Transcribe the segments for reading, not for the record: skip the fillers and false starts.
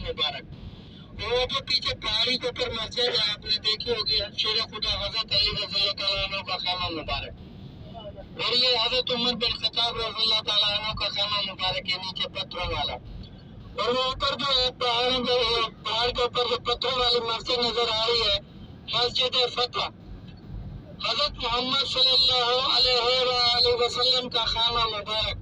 मुबारक। वो जो पीछे पहाड़ी के ऊपर मस्जिद है, आपने देखी होगी, शेर खुदा हजरत अली रज़ी अल्लाह तआला अन्हु का खाना मुबारक, और ये हजरत उमर बिन खत्ताब रज़ी अल्लाह तआला अन्हु का खाना मुबारक है, नीचे पत्थरों वाला। और वो ऊपर जो है पहाड़ के ऊपर जो पत्थरों वाली मस्जिद नजर आ रही है, मस्जिद फतह, हजरत मोहम्मद सल्लल्लाहु अलैहि वसल्लम का खाना मुबारक।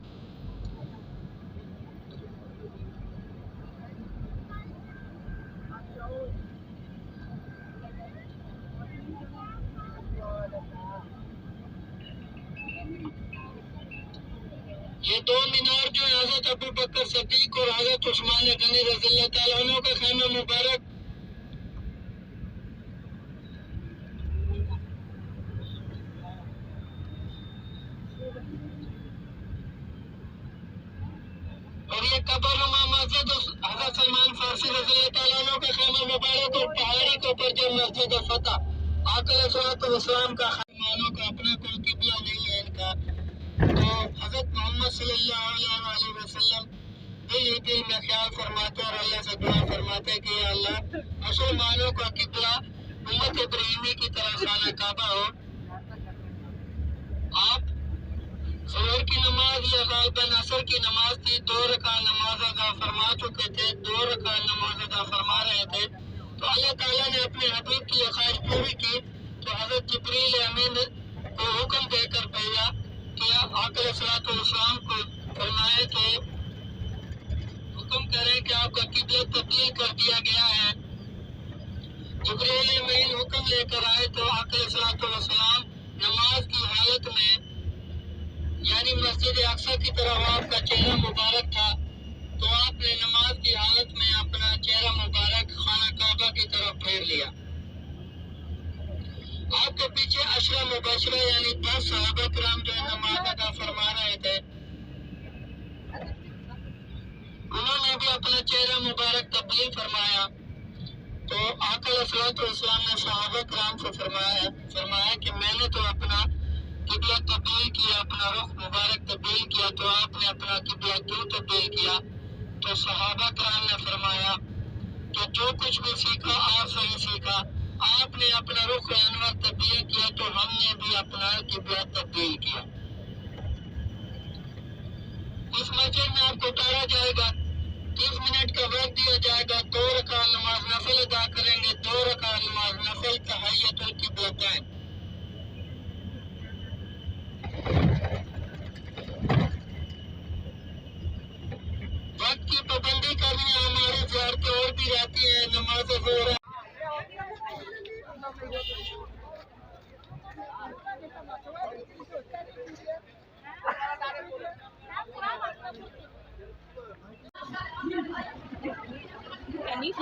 ये दो मीनार जो है हजरत अबू बकर सिद्दीक और हजरत उस्मान गनी रज़ी अल्लाह तआला अन्हु का खाना मुबारक। और ये कब्रुमा मस्जिद हजरत सलमान फारसी रज़ी अल्लाह तआला अन्हु का खाना मुबारक, और पहाड़ी के ऊपर जो मस्जिद फतह, आका अलैहिस्सलाम का मानो का अपना कोई किबला नहीं है इनका। तो हजरत मोहम्मद सल्लल्लाहु अलैहि वसल्लम दिल में ख्याल फरमाते और अल्लाह से दुआ फरमाते कि या अल्लाह, मुसलमानों का किबला उम्मत इब्राहिमी की तरह खाना काबा हो। आप ज़ोहर की नमाज या ग़ालिबन असर की नमाज थी, 2 रकात नमाज अदा फरमा चुके थे, 2 रकात नमाज अदा फरमा रहे थे, तो अल्लाह ताला ने अपने हबीब की ख्वाहिश पूरी की। तो हजरत जिब्रील अमीन को हुक्म देकर भेजा कि आका अलैहिस्सलाम को फरमाए कि हुक्म करें कि आपका किबला तब्दील कर दिया गया है। जिब्रील अमीन हुक्म लेकर आए तो आका अलैहिस्सलाम नमाज की हालत में, यानी मस्जिद अक्सा की तरफ आपका चेहरा मुबारक था, तो आपने नमाज की हालत में अपना चेहरा मुबारक खाना काबा की तरफ फेर लिया। आपके पीछे अशरा मुबशरा यानी 10 सहाबा किराम जो नमाज अदा फरमा रहे थे, उन्होंने भी अपना चेहरा मुबारक तब्दील फरमाया। तो आका अलैहिस्सलाम ने सहाबा किराम से फरमाया कि मैंने तो अपना किबला तब्दील किया, अपना रुख मुबारक तब्दील किया, तो आपने अपना किबला क्यों तब्दील किया? तो सहाबा किराम ने फरमाया कि जो कुछ भी सीखा आपसे ही सीखा, आपने अपना रुख अनवर तब्दील किया तो हमने भी अपना किबला तब्दील किया। इस मस्जिद में आपको उतारा जाएगा, 30 मिनट का वक्त दिया जाएगा, 2 रकात नमाज नफल अदा करेंगे, 2 रकात नमाज नफल तहियतुल किबलतैन। वक्त की पाबंदी करनी है, हमारी ज़ियारतें और भी रहती है, नमाज ज़ोहर Any?